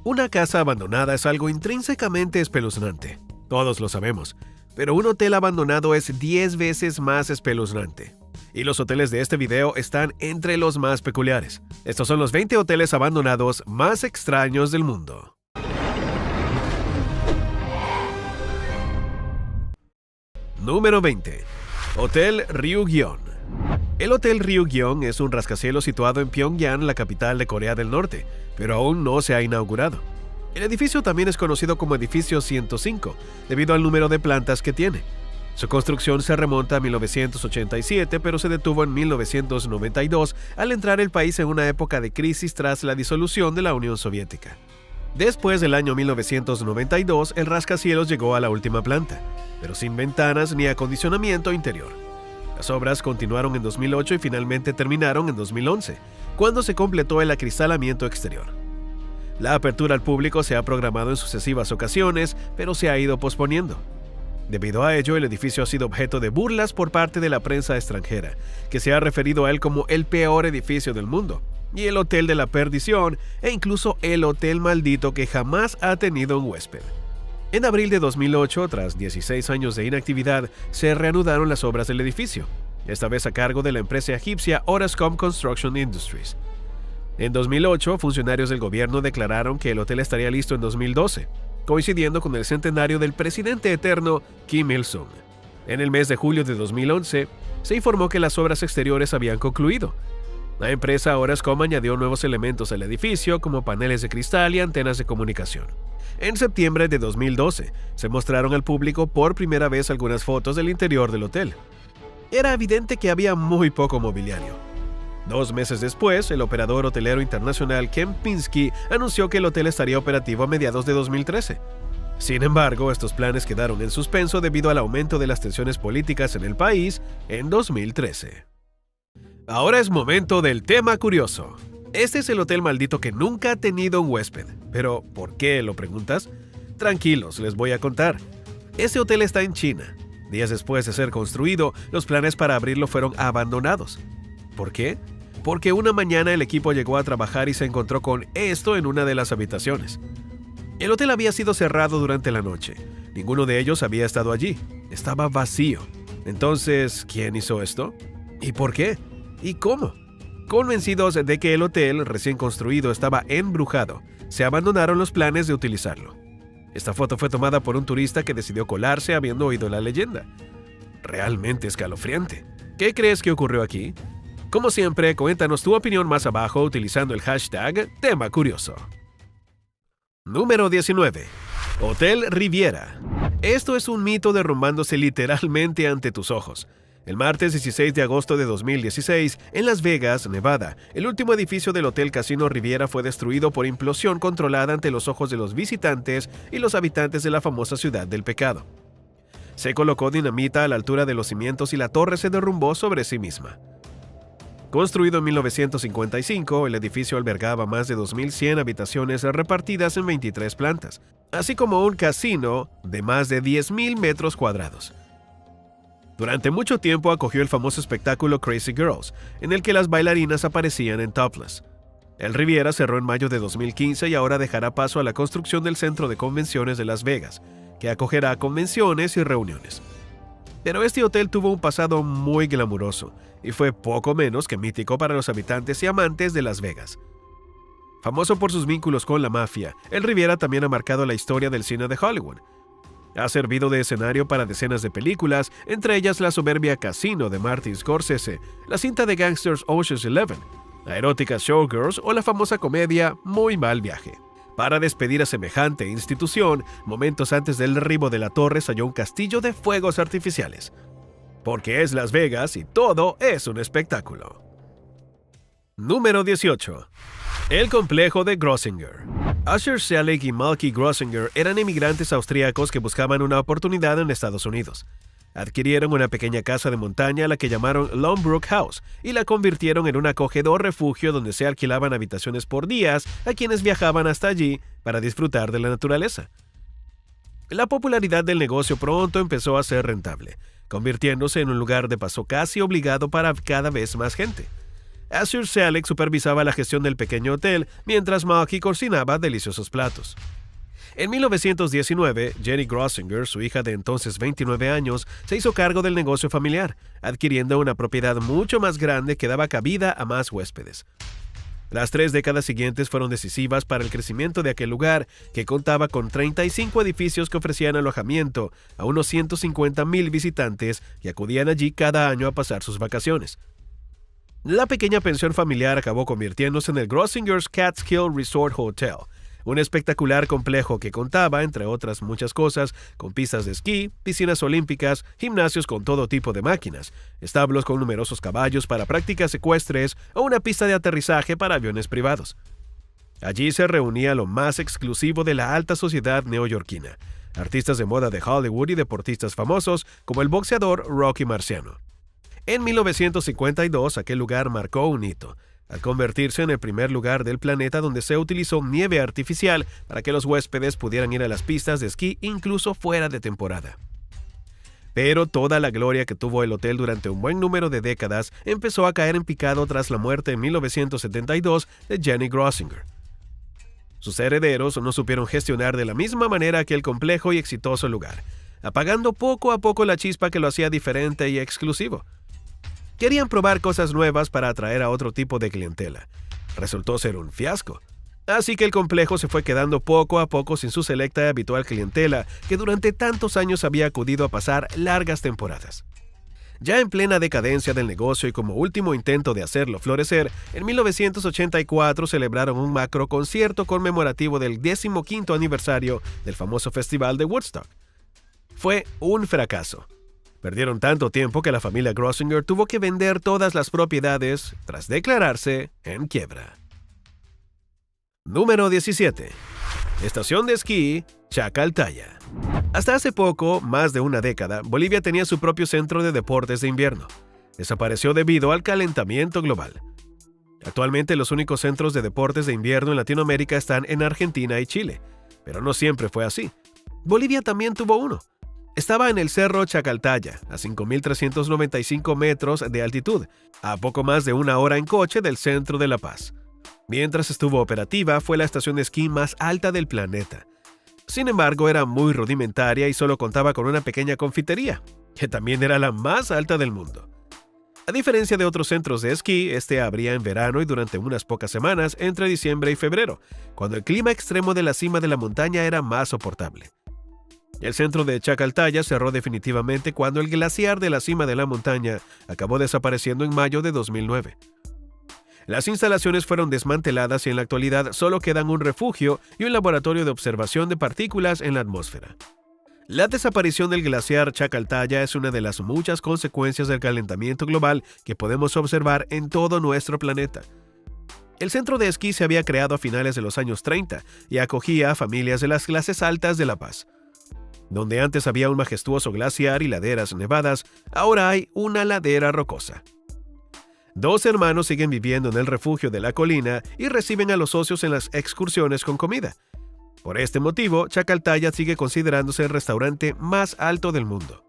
Una casa abandonada es algo intrínsecamente espeluznante. Todos lo sabemos. Pero un hotel abandonado es 10 veces más espeluznante. Y los hoteles de este video están entre los más peculiares. Estos son los 20 hoteles abandonados más extraños del mundo. Número 20. Hotel Ryugyong. El Hotel Ryugyong es un rascacielos situado en Pyongyang, la capital de Corea del Norte, pero aún no se ha inaugurado. El edificio también es conocido como Edificio 105, debido al número de plantas que tiene. Su construcción se remonta a 1987, pero se detuvo en 1992 al entrar el país en una época de crisis tras la disolución de la Unión Soviética. Después del año 1992, el rascacielos llegó a la última planta, pero sin ventanas ni acondicionamiento interior. Las obras continuaron en 2008 y finalmente terminaron en 2011, cuando se completó el acristalamiento exterior. La apertura al público se ha programado en sucesivas ocasiones, pero se ha ido posponiendo. Debido a ello, el edificio ha sido objeto de burlas por parte de la prensa extranjera, que se ha referido a él como el peor edificio del mundo, y el hotel de la perdición, e incluso el hotel maldito que jamás ha tenido un huésped. En abril de 2008, tras 16 años de inactividad, se reanudaron las obras del edificio, esta vez a cargo de la empresa egipcia Orascom Construction Industries. En 2008, funcionarios del gobierno declararon que el hotel estaría listo en 2012, coincidiendo con el centenario del presidente eterno Kim Il-sung. En el mes de julio de 2011, se informó que las obras exteriores habían concluido. La empresa Orascom añadió nuevos elementos al edificio, como paneles de cristal y antenas de comunicación. En septiembre de 2012, se mostraron al público por primera vez algunas fotos del interior del hotel. Era evidente que había muy poco mobiliario. 2 meses después, el operador hotelero internacional Kempinski anunció que el hotel estaría operativo a mediados de 2013. Sin embargo, estos planes quedaron en suspenso debido al aumento de las tensiones políticas en el país en 2013. Ahora es momento del tema curioso. Este es el hotel maldito que nunca ha tenido un huésped. Pero, ¿por qué? ¿Lo preguntas? Tranquilos, les voy a contar. Este hotel está en China. Días después de ser construido, los planes para abrirlo fueron abandonados. ¿Por qué? Porque una mañana el equipo llegó a trabajar y se encontró con esto en una de las habitaciones. El hotel había sido cerrado durante la noche. Ninguno de ellos había estado allí. Estaba vacío. Entonces, ¿quién hizo esto? ¿Y por qué? ¿Y cómo? Convencidos de que el hotel recién construido estaba embrujado, se abandonaron los planes de utilizarlo. Esta foto fue tomada por un turista que decidió colarse habiendo oído la leyenda. Realmente escalofriante. ¿Qué crees que ocurrió aquí? Como siempre, cuéntanos tu opinión más abajo utilizando el hashtag Tema Curioso. Número 19. Hotel Riviera. Esto es un mito derrumbándose literalmente ante tus ojos. El martes 16 de agosto de 2016, en Las Vegas, Nevada, el último edificio del Hotel Casino Riviera fue destruido por implosión controlada ante los ojos de los visitantes y los habitantes de la famosa ciudad del pecado. Se colocó dinamita a la altura de los cimientos y la torre se derrumbó sobre sí misma. Construido en 1955, el edificio albergaba más de 2.100 habitaciones repartidas en 23 plantas, así como un casino de más de 10.000 metros cuadrados. Durante mucho tiempo acogió el famoso espectáculo Crazy Girls, en el que las bailarinas aparecían en topless. El Riviera cerró en mayo de 2015 y ahora dejará paso a la construcción del Centro de Convenciones de Las Vegas, que acogerá convenciones y reuniones. Pero este hotel tuvo un pasado muy glamuroso y fue poco menos que mítico para los habitantes y amantes de Las Vegas. Famoso por sus vínculos con la mafia, el Riviera también ha marcado la historia del cine de Hollywood. Ha servido de escenario para decenas de películas, entre ellas la soberbia Casino de Martin Scorsese, la cinta de gangsters Ocean's 11, la erótica Showgirls o la famosa comedia Muy Mal Viaje. Para despedir a semejante institución, momentos antes del derribo de la torre se halló un castillo de fuegos artificiales. Porque es Las Vegas y todo es un espectáculo. Número 18. El complejo de Grossinger. Asher Selig y Malky Grossinger eran inmigrantes austríacos que buscaban una oportunidad en Estados Unidos. Adquirieron una pequeña casa de montaña a la que llamaron Longbrook House y la convirtieron en un acogedor refugio donde se alquilaban habitaciones por días a quienes viajaban hasta allí para disfrutar de la naturaleza. La popularidad del negocio pronto empezó a ser rentable, convirtiéndose en un lugar de paso casi obligado para cada vez más gente. Azur Selig supervisaba la gestión del pequeño hotel, mientras Malky cocinaba deliciosos platos. En 1919, Jenny Grossinger, su hija de entonces 29 años, se hizo cargo del negocio familiar, adquiriendo una propiedad mucho más grande que daba cabida a más huéspedes. Las 3 décadas siguientes fueron decisivas para el crecimiento de aquel lugar, que contaba con 35 edificios que ofrecían alojamiento a unos 150,000 visitantes que acudían allí cada año a pasar sus vacaciones. La pequeña pensión familiar acabó convirtiéndose en el Grossinger's Catskill Resort Hotel, un espectacular complejo que contaba, entre otras muchas cosas, con pistas de esquí, piscinas olímpicas, gimnasios con todo tipo de máquinas, establos con numerosos caballos para prácticas ecuestres o una pista de aterrizaje para aviones privados. Allí se reunía lo más exclusivo de la alta sociedad neoyorquina, artistas de moda de Hollywood y deportistas famosos como el boxeador Rocky Marciano. En 1952, aquel lugar marcó un hito, al convertirse en el primer lugar del planeta donde se utilizó nieve artificial para que los huéspedes pudieran ir a las pistas de esquí incluso fuera de temporada. Pero toda la gloria que tuvo el hotel durante un buen número de décadas empezó a caer en picado tras la muerte en 1972 de Jenny Grossinger. Sus herederos no supieron gestionar de la misma manera aquel complejo y exitoso lugar, apagando poco a poco la chispa que lo hacía diferente y exclusivo. Querían probar cosas nuevas para atraer a otro tipo de clientela. Resultó ser un fiasco. Así que el complejo se fue quedando poco a poco sin su selecta y habitual clientela que durante tantos años había acudido a pasar largas temporadas. Ya en plena decadencia del negocio y como último intento de hacerlo florecer, en 1984 celebraron un macro concierto conmemorativo del 15º aniversario del famoso Festival de Woodstock. Fue un fracaso. Perdieron tanto tiempo que la familia Grossinger tuvo que vender todas las propiedades tras declararse en quiebra. Número 17. Estación de esquí Chacaltaya. Hasta hace poco, más de una década, Bolivia tenía su propio centro de deportes de invierno. Desapareció debido al calentamiento global. Actualmente los únicos centros de deportes de invierno en Latinoamérica están en Argentina y Chile, pero no siempre fue así. Bolivia también tuvo uno. Estaba en el Cerro Chacaltaya, a 5.395 metros de altitud, a poco más de una hora en coche del centro de La Paz. Mientras estuvo operativa, fue la estación de esquí más alta del planeta. Sin embargo, era muy rudimentaria y solo contaba con una pequeña confitería, que también era la más alta del mundo. A diferencia de otros centros de esquí, este abría en verano y durante unas pocas semanas entre diciembre y febrero, cuando el clima extremo de la cima de la montaña era más soportable. El centro de Chacaltaya cerró definitivamente cuando el glaciar de la cima de la montaña acabó desapareciendo en mayo de 2009. Las instalaciones fueron desmanteladas y en la actualidad solo quedan un refugio y un laboratorio de observación de partículas en la atmósfera. La desaparición del glaciar Chacaltaya es una de las muchas consecuencias del calentamiento global que podemos observar en todo nuestro planeta. El centro de esquí se había creado a finales de los años 30 y acogía a familias de las clases altas de La Paz. Donde antes había un majestuoso glaciar y laderas nevadas, ahora hay una ladera rocosa. 2 hermanos siguen viviendo en el refugio de la colina y reciben a los socios en las excursiones con comida. Por este motivo, Chacaltaya sigue considerándose el restaurante más alto del mundo.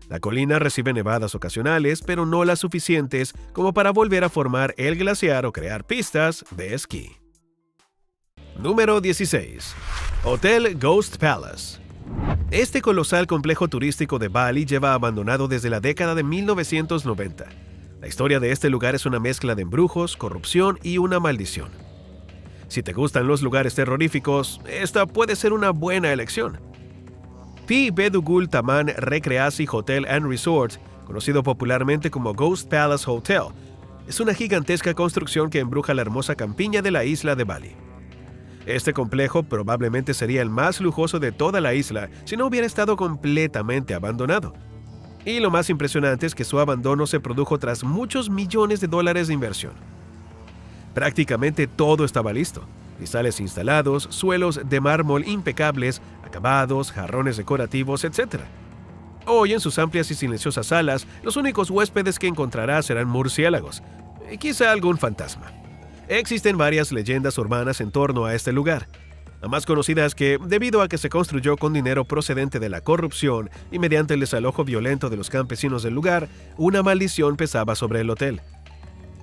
La colina recibe nevadas ocasionales, pero no las suficientes como para volver a formar el glaciar o crear pistas de esquí. Número 16. Hotel Ghost Palace. Este colosal complejo turístico de Bali lleva abandonado desde la década de 1990. La historia de este lugar es una mezcla de embrujos, corrupción y una maldición. Si te gustan los lugares terroríficos, esta puede ser una buena elección. P. Bedugul Taman Recreasi Hotel and Resort, conocido popularmente como Ghost Palace Hotel, es una gigantesca construcción que embruja la hermosa campiña de la isla de Bali. Este complejo probablemente sería el más lujoso de toda la isla si no hubiera estado completamente abandonado. Y lo más impresionante es que su abandono se produjo tras muchos millones de dólares de inversión. Prácticamente todo estaba listo: cristales instalados, suelos de mármol impecables, acabados, jarrones decorativos, etc. Hoy, en sus amplias y silenciosas salas, los únicos huéspedes que encontrarás serán murciélagos, quizá algún fantasma. Existen varias leyendas urbanas en torno a este lugar. La más conocida es que, debido a que se construyó con dinero procedente de la corrupción y mediante el desalojo violento de los campesinos del lugar, una maldición pesaba sobre el hotel.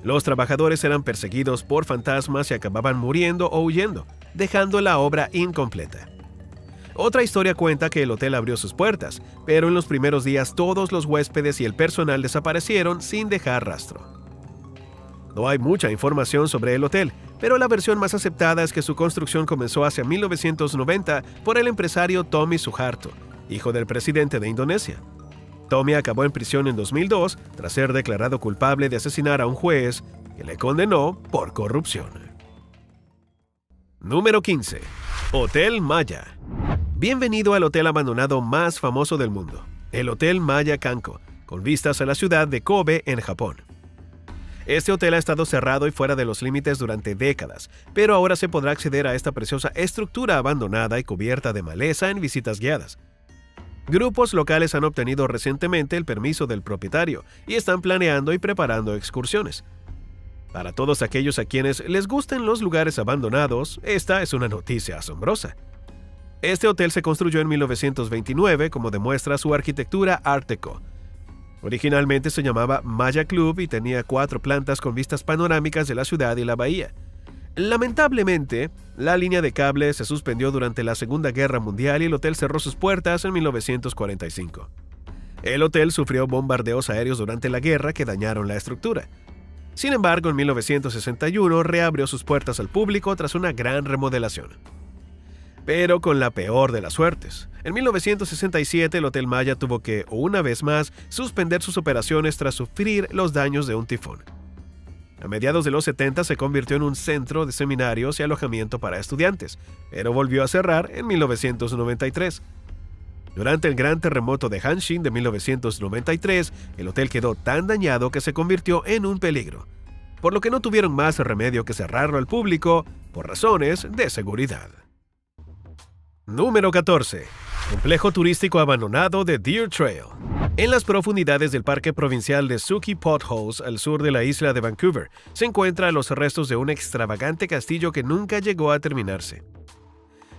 Los trabajadores eran perseguidos por fantasmas y acababan muriendo o huyendo, dejando la obra incompleta. Otra historia cuenta que el hotel abrió sus puertas, pero en los primeros días todos los huéspedes y el personal desaparecieron sin dejar rastro. No hay mucha información sobre el hotel, pero la versión más aceptada es que su construcción comenzó hacia 1990 por el empresario Tommy Suharto, hijo del presidente de Indonesia. Tommy acabó en prisión en 2002 tras ser declarado culpable de asesinar a un juez que le condenó por corrupción. Número 15. Hotel Maya. Bienvenido al hotel abandonado más famoso del mundo, el Hotel Maya Kanko, con vistas a la ciudad de Kobe, en Japón. Este hotel ha estado cerrado y fuera de los límites durante décadas, pero ahora se podrá acceder a esta preciosa estructura abandonada y cubierta de maleza en visitas guiadas. Grupos locales han obtenido recientemente el permiso del propietario y están planeando y preparando excursiones. Para todos aquellos a quienes les gusten los lugares abandonados, esta es una noticia asombrosa. Este hotel se construyó en 1929, como demuestra su arquitectura Art Deco. Originalmente se llamaba Maya Club y tenía 4 plantas con vistas panorámicas de la ciudad y la bahía. Lamentablemente, la línea de cable se suspendió durante la Segunda Guerra Mundial y el hotel cerró sus puertas en 1945. El hotel sufrió bombardeos aéreos durante la guerra que dañaron la estructura. Sin embargo, en 1961 reabrió sus puertas al público tras una gran remodelación. Pero con la peor de las suertes. En 1967 el Hotel Maya tuvo que, una vez más, suspender sus operaciones tras sufrir los daños de un tifón. A mediados de los 70 se convirtió en un centro de seminarios y alojamiento para estudiantes, pero volvió a cerrar en 1993. Durante el gran terremoto de Hanshin de 1993, el hotel quedó tan dañado que se convirtió en un peligro, por lo que no tuvieron más remedio que cerrarlo al público por razones de seguridad. Número 14. Complejo turístico abandonado de Deer Trail. En las profundidades del Parque Provincial de Suki Potholes, al sur de la isla de Vancouver, se encuentran los restos de un extravagante castillo que nunca llegó a terminarse.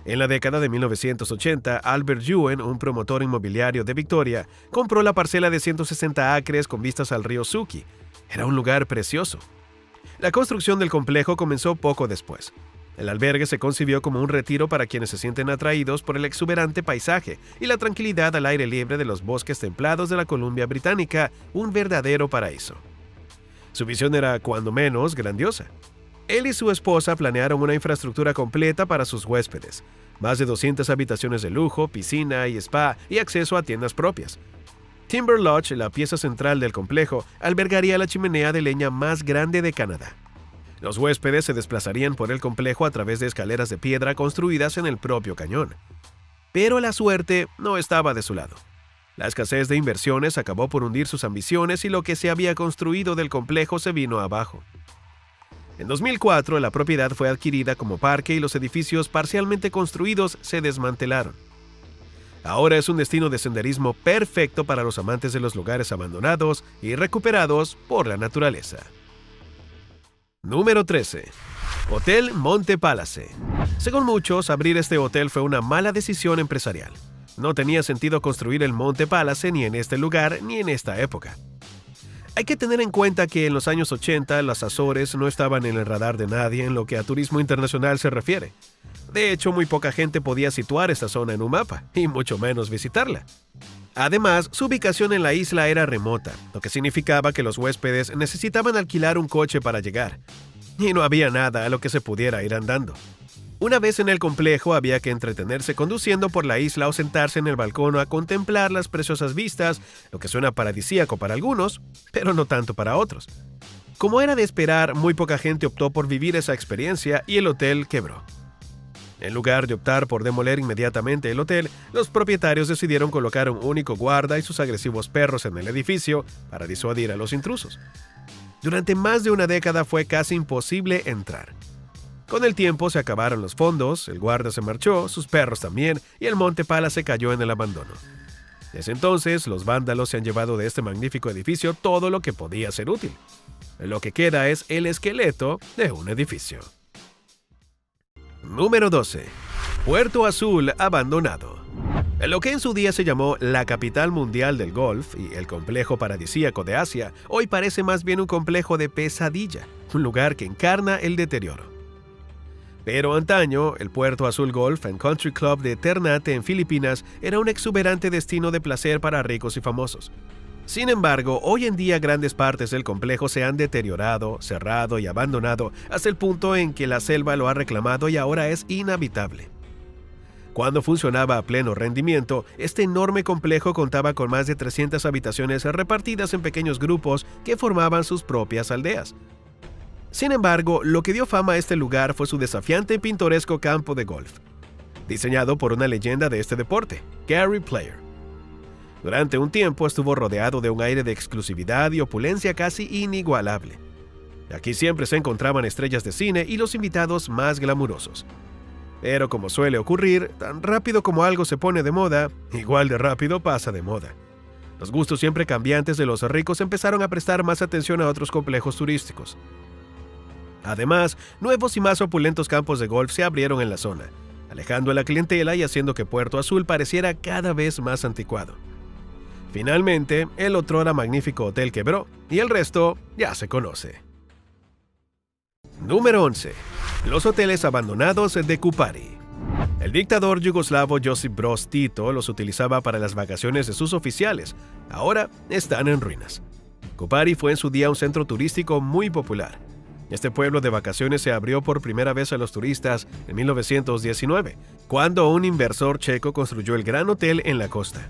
En la década de 1980, Albert Yuen, un promotor inmobiliario de Victoria, compró la parcela de 160 acres con vistas al río Suki. Era un lugar precioso. La construcción del complejo comenzó poco después. El albergue se concibió como un retiro para quienes se sienten atraídos por el exuberante paisaje y la tranquilidad al aire libre de los bosques templados de la Columbia Británica, un verdadero paraíso. Su visión era, cuando menos, grandiosa. Él y su esposa planearon una infraestructura completa para sus huéspedes, más de 200 habitaciones de lujo, piscina y spa y acceso a tiendas propias. Timber Lodge, la pieza central del complejo, albergaría la chimenea de leña más grande de Canadá. Los huéspedes se desplazarían por el complejo a través de escaleras de piedra construidas en el propio cañón. Pero la suerte no estaba de su lado. La escasez de inversiones acabó por hundir sus ambiciones y lo que se había construido del complejo se vino abajo. En 2004, la propiedad fue adquirida como parque y los edificios parcialmente construidos se desmantelaron. Ahora es un destino de senderismo perfecto para los amantes de los lugares abandonados y recuperados por la naturaleza. Número 13. Hotel Monte Palace. Según muchos, abrir este hotel fue una mala decisión empresarial. No tenía sentido construir el Monte Palace ni en este lugar ni en esta época. Hay que tener en cuenta que en los años 80 las Azores no estaban en el radar de nadie en lo que a turismo internacional se refiere. De hecho, muy poca gente podía situar esta zona en un mapa, y mucho menos visitarla. Además, su ubicación en la isla era remota, lo que significaba que los huéspedes necesitaban alquilar un coche para llegar, y no había nada a lo que se pudiera ir andando. Una vez en el complejo había que entretenerse conduciendo por la isla o sentarse en el balcón a contemplar las preciosas vistas, lo que suena paradisíaco para algunos, pero no tanto para otros. Como era de esperar, muy poca gente optó por vivir esa experiencia y el hotel quebró. En lugar de optar por demoler inmediatamente el hotel, los propietarios decidieron colocar un único guarda y sus agresivos perros en el edificio para disuadir a los intrusos. Durante más de una década fue casi imposible entrar. Con el tiempo se acabaron los fondos, el guarda se marchó, sus perros también, y el Monte Palace cayó en el abandono. Desde entonces, los vándalos se han llevado de este magnífico edificio todo lo que podía ser útil. Lo que queda es el esqueleto de un edificio. Número 12. Puerto Azul abandonado. Lo que en su día se llamó la capital mundial del golf y el complejo paradisíaco de Asia, hoy parece más bien un complejo de pesadilla, un lugar que encarna el deterioro. Pero antaño, el Puerto Azul Golf and Country Club de Ternate en Filipinas era un exuberante destino de placer para ricos y famosos. Sin embargo, hoy en día grandes partes del complejo se han deteriorado, cerrado y abandonado hasta el punto en que la selva lo ha reclamado y ahora es inhabitable. Cuando funcionaba a pleno rendimiento, este enorme complejo contaba con más de 300 habitaciones repartidas en pequeños grupos que formaban sus propias aldeas. Sin embargo, lo que dio fama a este lugar fue su desafiante y pintoresco campo de golf, diseñado por una leyenda de este deporte, Gary Player. Durante un tiempo estuvo rodeado de un aire de exclusividad y opulencia casi inigualable. Aquí siempre se encontraban estrellas de cine y los invitados más glamurosos. Pero como suele ocurrir, tan rápido como algo se pone de moda, igual de rápido pasa de moda. Los gustos siempre cambiantes de los ricos empezaron a prestar más atención a otros complejos turísticos. Además, nuevos y más opulentos campos de golf se abrieron en la zona, alejando a la clientela y haciendo que Puerto Azul pareciera cada vez más anticuado. Finalmente, el otrora magnífico hotel quebró y el resto ya se conoce. Número 11. Los hoteles abandonados de Kupari. El dictador yugoslavo Josip Broz Tito los utilizaba para las vacaciones de sus oficiales. Ahora están en ruinas. Kupari fue en su día un centro turístico muy popular. Este pueblo de vacaciones se abrió por primera vez a los turistas en 1919, cuando un inversor checo construyó el Gran Hotel en la costa.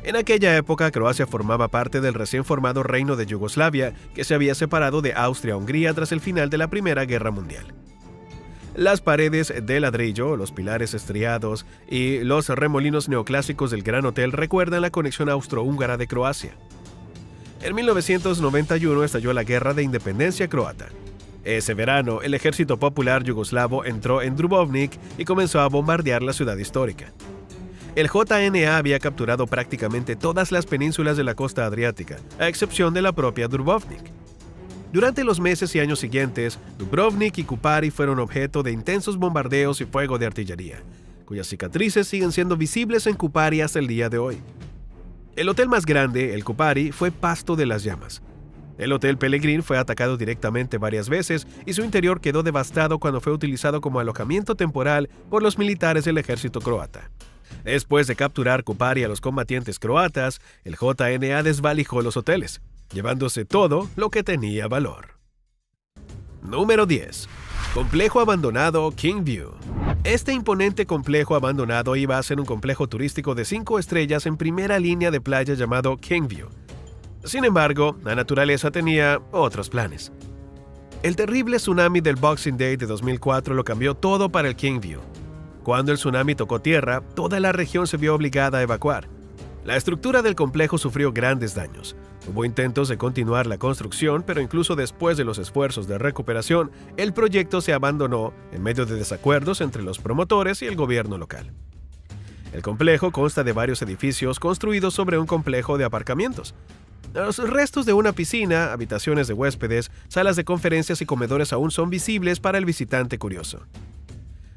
En aquella época, Croacia formaba parte del recién formado Reino de Yugoslavia, que se había separado de Austria-Hungría tras el final de la Primera Guerra Mundial. Las paredes de ladrillo, los pilares estriados y los remolinos neoclásicos del Gran Hotel recuerdan la conexión austrohúngara de Croacia. En 1991 estalló la Guerra de Independencia croata. Ese verano, el Ejército Popular Yugoslavo entró en Dubrovnik y comenzó a bombardear la ciudad histórica. El JNA había capturado prácticamente todas las penínsulas de la costa adriática, a excepción de la propia Dubrovnik. Durante los meses y años siguientes, Dubrovnik y Kupari fueron objeto de intensos bombardeos y fuego de artillería, cuyas cicatrices siguen siendo visibles en Kupari hasta el día de hoy. El hotel más grande, el Kupari, fue pasto de las llamas. El Hotel Pellegrin fue atacado directamente varias veces y su interior quedó devastado cuando fue utilizado como alojamiento temporal por los militares del ejército croata. Después de capturar Kupari a los combatientes croatas, el JNA desvalijó los hoteles, llevándose todo lo que tenía valor. Número 10. Complejo abandonado King View. Este imponente complejo abandonado iba a ser un complejo turístico de 5 estrellas en primera línea de playa llamado King View. Sin embargo, la naturaleza tenía otros planes. El terrible tsunami del Boxing Day de 2004 lo cambió todo para el King View. Cuando el tsunami tocó tierra, toda la región se vio obligada a evacuar. La estructura del complejo sufrió grandes daños. Hubo intentos de continuar la construcción, pero incluso después de los esfuerzos de recuperación, el proyecto se abandonó en medio de desacuerdos entre los promotores y el gobierno local. El complejo consta de varios edificios construidos sobre un complejo de aparcamientos. Los restos de una piscina, habitaciones de huéspedes, salas de conferencias y comedores aún son visibles para el visitante curioso.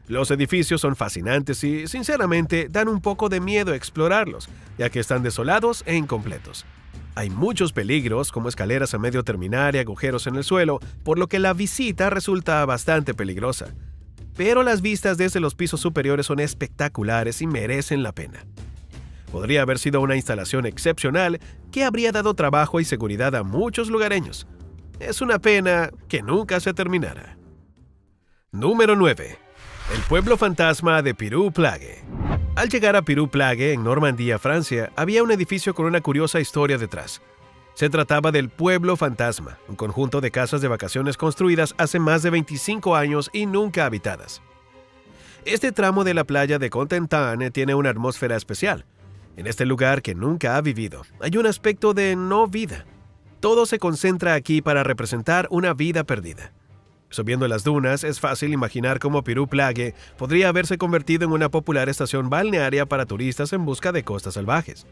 Los edificios son fascinantes y, sinceramente, dan un poco de miedo explorarlos, ya que están desolados e incompletos. Hay muchos peligros, como escaleras a medio terminar y agujeros en el suelo, por lo que la visita resulta bastante peligrosa. Pero las vistas desde los pisos superiores son espectaculares y merecen la pena. Podría haber sido una instalación excepcional que habría dado trabajo y seguridad a muchos lugareños. Es una pena que nunca se terminara. Número 9. El pueblo fantasma de Pirou-Plage. Al llegar a Pirou-Plage, en Normandía, Francia, había un edificio con una curiosa historia detrás. Se trataba del Pueblo Fantasma, un conjunto de casas de vacaciones construidas hace más de 25 años y nunca habitadas. Este tramo de la playa de Cotentin tiene una atmósfera especial. En este lugar que nunca ha vivido, hay un aspecto de no vida. Todo se concentra aquí para representar una vida perdida. Subiendo las dunas, es fácil imaginar cómo Pirou-Plage podría haberse convertido en una popular estación balnearia para turistas en busca de costas salvajes.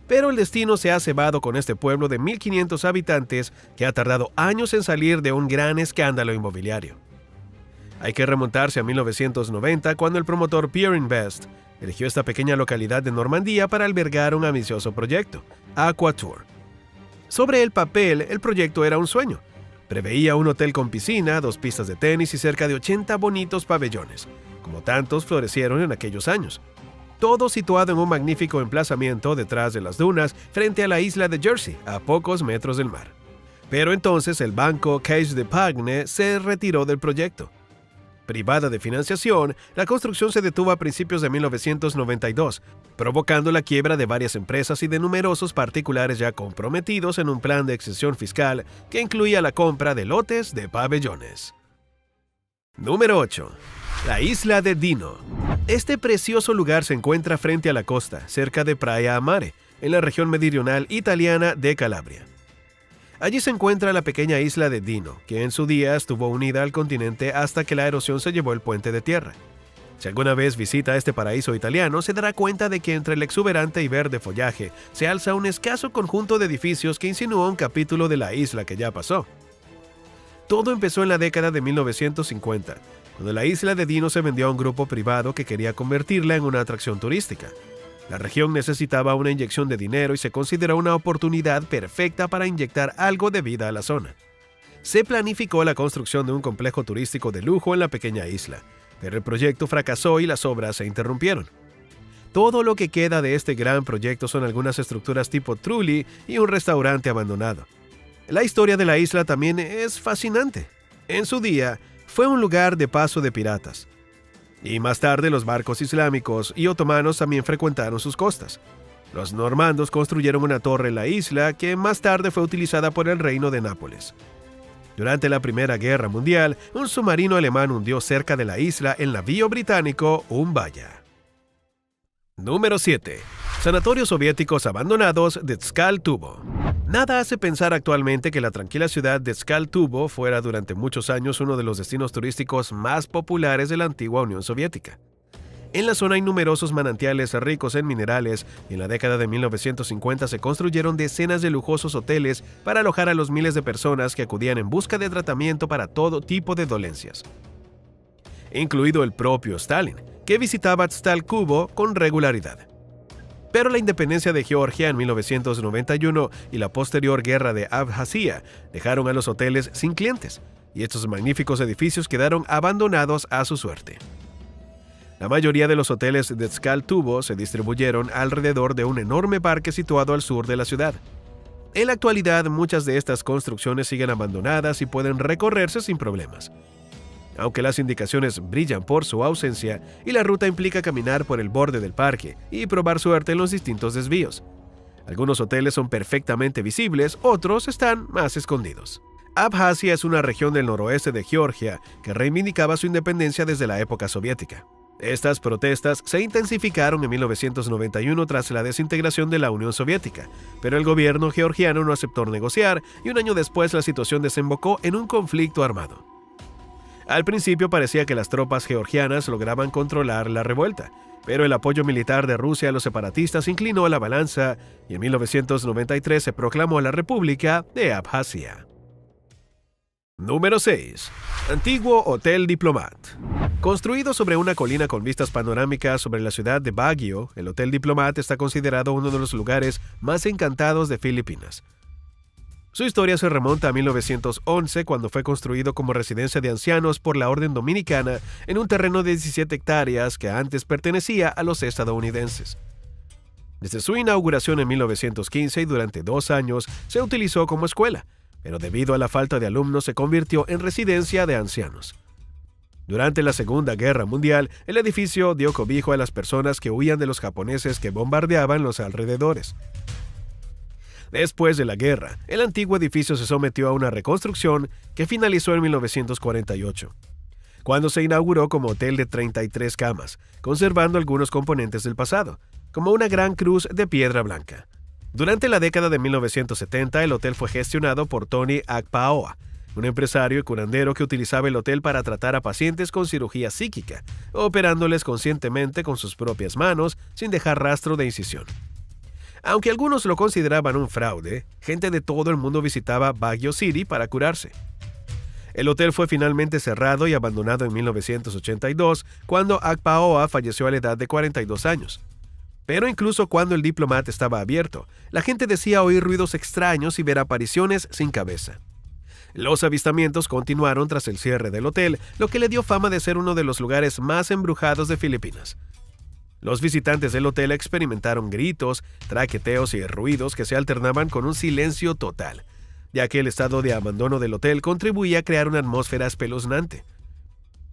Pero el destino se ha cebado con este pueblo de 1.500 habitantes que ha tardado años en salir de un gran escándalo inmobiliario. Hay que remontarse a 1990 cuando el promotor Peer Invest eligió esta pequeña localidad de Normandía para albergar un ambicioso proyecto, Aquatour. Sobre el papel, el proyecto era un sueño. Preveía un hotel con piscina, 2 pistas de tenis y cerca de 80 bonitos pabellones, como tantos florecieron en aquellos años. Todo situado en un magnífico emplazamiento detrás de las dunas frente a la isla de Jersey, a pocos metros del mar. Pero entonces el banco Caisse d'Epargne se retiró del proyecto. Privada de financiación, la construcción se detuvo a principios de 1992, provocando la quiebra de varias empresas y de numerosos particulares ya comprometidos en un plan de exención fiscal que incluía la compra de lotes de pabellones. Número 8. La isla de Dino. Este precioso lugar se encuentra frente a la costa, cerca de Praia a Mare, en la región meridional italiana de Calabria. Allí se encuentra la pequeña isla de Dino, que en su día estuvo unida al continente hasta que la erosión se llevó el puente de tierra. Si alguna vez visita este paraíso italiano, se dará cuenta de que entre el exuberante y verde follaje se alza un escaso conjunto de edificios que insinúa un capítulo de la isla que ya pasó. Todo empezó en la década de 1950, cuando la isla de Dino se vendió a un grupo privado que quería convertirla en una atracción turística. La región necesitaba una inyección de dinero y se consideró una oportunidad perfecta para inyectar algo de vida a la zona. Se planificó la construcción de un complejo turístico de lujo en la pequeña isla, pero el proyecto fracasó y las obras se interrumpieron. Todo lo que queda de este gran proyecto son algunas estructuras tipo Trulli y un restaurante abandonado. La historia de la isla también es fascinante. En su día, fue un lugar de paso de piratas. Y más tarde los barcos islámicos y otomanos también frecuentaron sus costas. Los normandos construyeron una torre en la isla que más tarde fue utilizada por el reino de Nápoles. Durante la Primera Guerra Mundial, un submarino alemán hundió cerca de la isla el navío británico Umbaya. Número 7. Sanatorios soviéticos abandonados de Tskal-Tubo. Nada hace pensar actualmente que la tranquila ciudad de Tskal-Tubo fuera durante muchos años uno de los destinos turísticos más populares de la antigua Unión Soviética. En la zona hay numerosos manantiales ricos en minerales y en la década de 1950 se construyeron decenas de lujosos hoteles para alojar a los miles de personas que acudían en busca de tratamiento para todo tipo de dolencias, incluido el propio Stalin, que visitaba Tskal-Tubo con regularidad. Pero la independencia de Georgia en 1991 y la posterior guerra de Abjasia dejaron a los hoteles sin clientes, y estos magníficos edificios quedaron abandonados a su suerte. La mayoría de los hoteles de Tskal-Tubo se distribuyeron alrededor de un enorme parque situado al sur de la ciudad. En la actualidad, muchas de estas construcciones siguen abandonadas y pueden recorrerse sin problemas, aunque las indicaciones brillan por su ausencia y la ruta implica caminar por el borde del parque y probar suerte en los distintos desvíos. Algunos hoteles son perfectamente visibles, otros están más escondidos. Abjasia es una región del noroeste de Georgia que reivindicaba su independencia desde la época soviética. Estas protestas se intensificaron en 1991 tras la desintegración de la Unión Soviética, pero el gobierno georgiano no aceptó negociar y un año después la situación desembocó en un conflicto armado. Al principio parecía que las tropas georgianas lograban controlar la revuelta, pero el apoyo militar de Rusia a los separatistas inclinó la balanza y en 1993 se proclamó la República de Abjasia. Número 6. Antiguo Hotel Diplomat. Construido sobre una colina con vistas panorámicas sobre la ciudad de Baguio, el Hotel Diplomat está considerado uno de los lugares más encantados de Filipinas. Su historia se remonta a 1911, cuando fue construido como residencia de ancianos por la Orden Dominicana en un terreno de 17 hectáreas que antes pertenecía a los estadounidenses. Desde su inauguración en 1915 y durante 2 años se utilizó como escuela, pero debido a la falta de alumnos se convirtió en residencia de ancianos. Durante la Segunda Guerra Mundial, el edificio dio cobijo a las personas que huían de los japoneses que bombardeaban los alrededores. Después de la guerra, el antiguo edificio se sometió a una reconstrucción que finalizó en 1948, cuando se inauguró como hotel de 33 camas, conservando algunos componentes del pasado, como una gran cruz de piedra blanca. Durante la década de 1970, el hotel fue gestionado por Tony Agpaoa, un empresario y curandero que utilizaba el hotel para tratar a pacientes con cirugía psíquica, operándoles conscientemente con sus propias manos sin dejar rastro de incisión. Aunque algunos lo consideraban un fraude, gente de todo el mundo visitaba Baguio City para curarse. El hotel fue finalmente cerrado y abandonado en 1982, cuando Agpaoa falleció a la edad de 42 años. Pero incluso cuando el Diplomat estaba abierto, la gente decía oír ruidos extraños y ver apariciones sin cabeza. Los avistamientos continuaron tras el cierre del hotel, lo que le dio fama de ser uno de los lugares más embrujados de Filipinas. Los visitantes del hotel experimentaron gritos, traqueteos y ruidos que se alternaban con un silencio total, ya que el estado de abandono del hotel contribuía a crear una atmósfera espeluznante.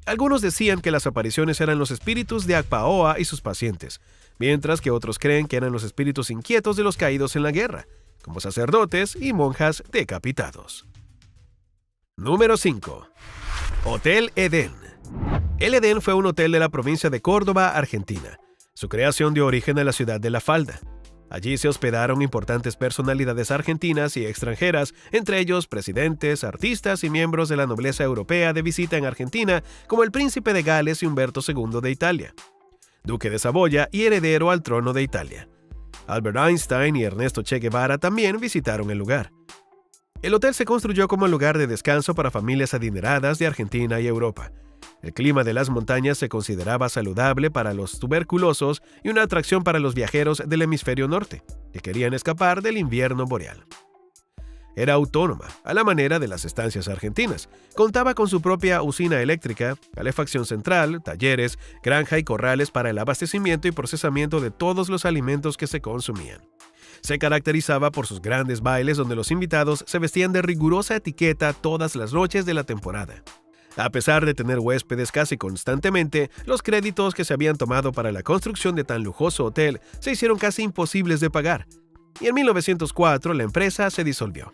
Algunos decían que las apariciones eran los espíritus de Agpaoa y sus pacientes, mientras que otros creen que eran los espíritus inquietos de los caídos en la guerra, como sacerdotes y monjas decapitados. Número 5. Hotel Edén. El Edén fue un hotel de la provincia de Córdoba, Argentina. Su creación dio origen a la ciudad de La Falda. Allí se hospedaron importantes personalidades argentinas y extranjeras, entre ellos presidentes, artistas y miembros de la nobleza europea de visita en Argentina, como el príncipe de Gales y Humberto II de Italia, duque de Saboya y heredero al trono de Italia. Albert Einstein y Ernesto Che Guevara también visitaron el lugar. El hotel se construyó como lugar de descanso para familias adineradas de Argentina y Europa. El clima de las montañas se consideraba saludable para los tuberculosos y una atracción para los viajeros del hemisferio norte, que querían escapar del invierno boreal. Era autónoma, a la manera de las estancias argentinas. Contaba con su propia usina eléctrica, calefacción central, talleres, granja y corrales para el abastecimiento y procesamiento de todos los alimentos que se consumían. Se caracterizaba por sus grandes bailes donde los invitados se vestían de rigurosa etiqueta todas las noches de la temporada. A pesar de tener huéspedes casi constantemente, los créditos que se habían tomado para la construcción de tan lujoso hotel se hicieron casi imposibles de pagar, y en 1904 la empresa se disolvió.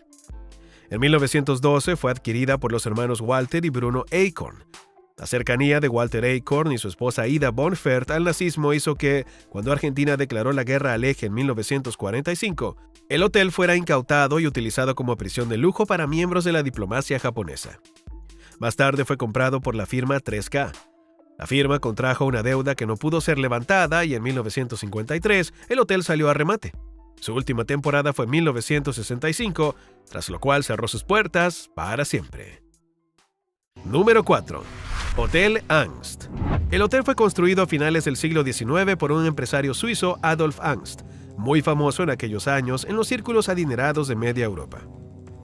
En 1912 fue adquirida por los hermanos Walter y Bruno Eichhorn. La cercanía de Walter Eichhorn y su esposa Ida Bonfert al nazismo hizo que, cuando Argentina declaró la guerra al eje en 1945, el hotel fuera incautado y utilizado como prisión de lujo para miembros de la diplomacia japonesa. Más tarde fue comprado por la firma 3K. La firma contrajo una deuda que no pudo ser levantada y en 1953 el hotel salió a remate. Su última temporada fue en 1965, tras lo cual cerró sus puertas para siempre. Número 4. Hotel Angst. El hotel fue construido a finales del siglo XIX por un empresario suizo, Adolf Angst, muy famoso en aquellos años en los círculos adinerados de media Europa.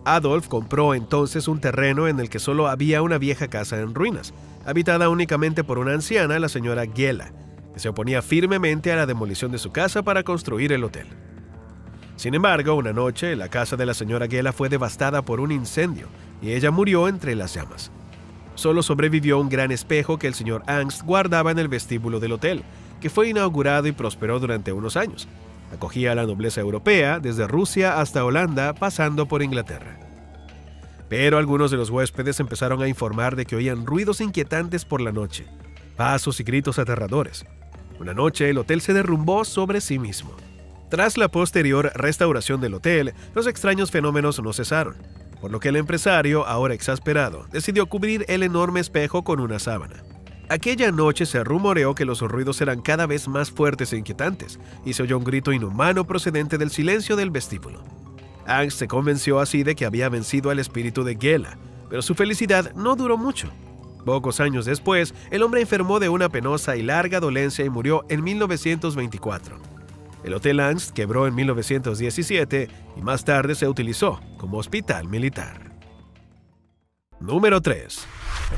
Adolf compró entonces un terreno en el que solo había una vieja casa en ruinas, habitada únicamente por una anciana, la señora Giela, que se oponía firmemente a la demolición de su casa para construir el hotel. Sin embargo, una noche, la casa de la señora Giela fue devastada por un incendio y ella murió entre las llamas. Solo sobrevivió un gran espejo que el señor Angst guardaba en el vestíbulo del hotel, que fue inaugurado y prosperó durante unos años. Acogía a la nobleza europea, desde Rusia hasta Holanda, pasando por Inglaterra. Pero algunos de los huéspedes empezaron a informar de que oían ruidos inquietantes por la noche, pasos y gritos aterradores. Una noche, el hotel se derrumbó sobre sí mismo. Tras la posterior restauración del hotel, los extraños fenómenos no cesaron, por lo que el empresario, ahora exasperado, decidió cubrir el enorme espejo con una sábana. Aquella noche se rumoreó que los ruidos eran cada vez más fuertes e inquietantes, y se oyó un grito inhumano procedente del silencio del vestíbulo. Angst se convenció así de que había vencido al espíritu de Giela, pero su felicidad no duró mucho. Pocos años después, el hombre enfermó de una penosa y larga dolencia y murió en 1924. El Hotel Angst quebró en 1917 y más tarde se utilizó como hospital militar. Número 3.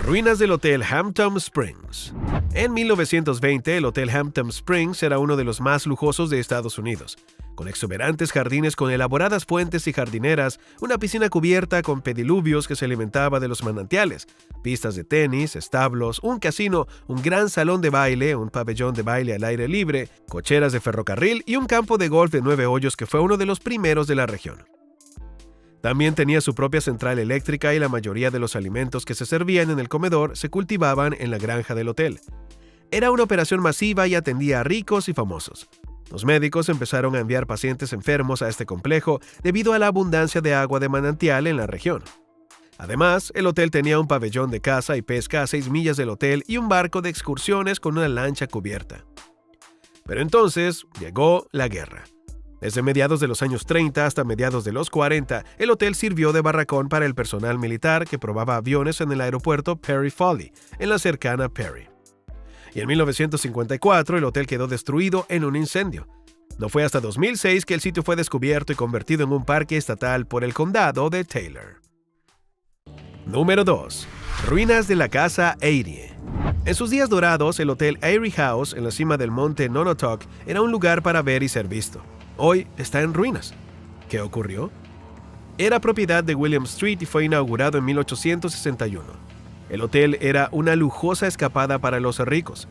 Ruinas del Hotel Hampton Springs. En 1920, el Hotel Hampton Springs era uno de los más lujosos de Estados Unidos, con exuberantes jardines con elaboradas fuentes y jardineras, una piscina cubierta con pediluvios que se alimentaba de los manantiales, pistas de tenis, establos, un casino, un gran salón de baile, un pabellón de baile al aire libre, cocheras de ferrocarril y un campo de golf de 9 hoyos que fue uno de los primeros de la región. También tenía su propia central eléctrica y la mayoría de los alimentos que se servían en el comedor se cultivaban en la granja del hotel. Era una operación masiva y atendía a ricos y famosos. Los médicos empezaron a enviar pacientes enfermos a este complejo debido a la abundancia de agua de manantial en la región. Además, el hotel tenía un pabellón de caza y pesca a 6 millas del hotel y un barco de excursiones con una lancha cubierta. Pero entonces llegó la guerra. Desde mediados de los años 30 hasta mediados de los 40, el hotel sirvió de barracón para el personal militar que probaba aviones en el aeropuerto Perry Foley, en la cercana Perry. Y en 1954 el hotel quedó destruido en un incendio. No fue hasta 2006 que el sitio fue descubierto y convertido en un parque estatal por el condado de Taylor. Número 2. Ruinas de la Casa Eyre. En sus días dorados, el hotel Eyre House en la cima del monte Nonotuck era un lugar para ver y ser visto. Hoy está en ruinas. ¿Qué ocurrió? Era propiedad de William Street y fue inaugurado en 1861. El hotel era una lujosa escapada para los ricos.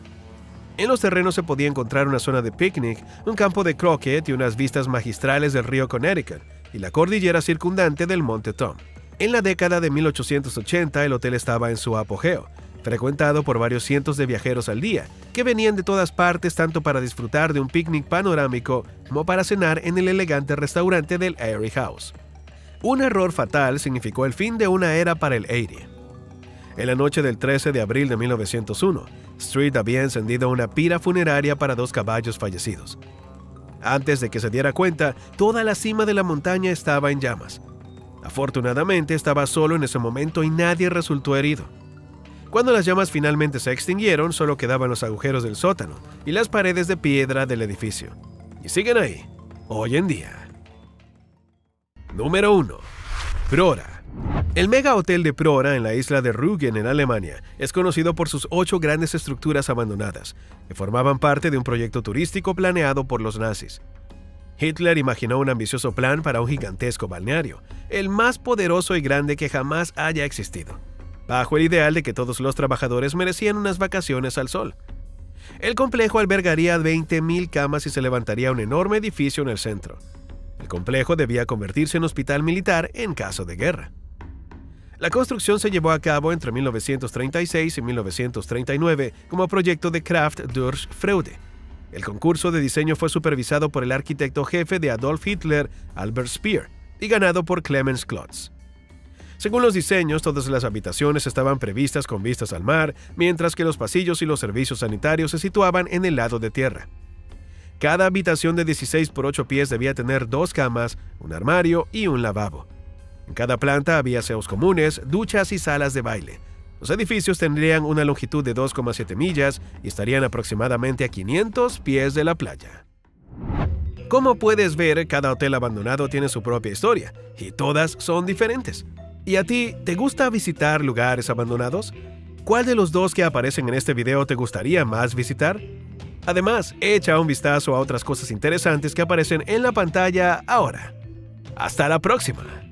En los terrenos se podía encontrar una zona de picnic, un campo de croquet y unas vistas magistrales del río Connecticut y la cordillera circundante del monte Tom. En la década de 1880 el hotel estaba en su apogeo, frecuentado por varios cientos de viajeros al día, que venían de todas partes tanto para disfrutar de un picnic panorámico como para cenar en el elegante restaurante del Eyre House. Un error fatal significó el fin de una era para el Eyre. En la noche del 13 de abril de 1901, Street había encendido una pira funeraria para 2 caballos fallecidos. Antes de que se diera cuenta, toda la cima de la montaña estaba en llamas. Afortunadamente estaba solo en ese momento y nadie resultó herido. Cuando las llamas finalmente se extinguieron, solo quedaban los agujeros del sótano y las paredes de piedra del edificio. Y siguen ahí, hoy en día. Número 1. Prora. El mega hotel de Prora en la isla de Rügen en Alemania es conocido por sus 8 grandes estructuras abandonadas, que formaban parte de un proyecto turístico planeado por los nazis. Hitler imaginó un ambicioso plan para un gigantesco balneario, el más poderoso y grande que jamás haya existido, bajo el ideal de que todos los trabajadores merecían unas vacaciones al sol. El complejo albergaría 20.000 camas y se levantaría un enorme edificio en el centro. El complejo debía convertirse en hospital militar en caso de guerra. La construcción se llevó a cabo entre 1936 y 1939 como proyecto de Kraft durch Freude. El concurso de diseño fue supervisado por el arquitecto jefe de Adolf Hitler, Albert Speer, y ganado por Clemens Klotz. Según los diseños, todas las habitaciones estaban previstas con vistas al mar, mientras que los pasillos y los servicios sanitarios se situaban en el lado de tierra. Cada habitación de 16 por 8 pies debía tener 2 camas, un armario y un lavabo. En cada planta había aseos comunes, duchas y salas de baile. Los edificios tendrían una longitud de 2,7 millas y estarían aproximadamente a 500 pies de la playa. Como puedes ver, cada hotel abandonado tiene su propia historia, y todas son diferentes. ¿Y a ti, te gusta visitar lugares abandonados? ¿Cuál de los 2 que aparecen en este video te gustaría más visitar? Además, echa un vistazo a otras cosas interesantes que aparecen en la pantalla ahora. ¡Hasta la próxima!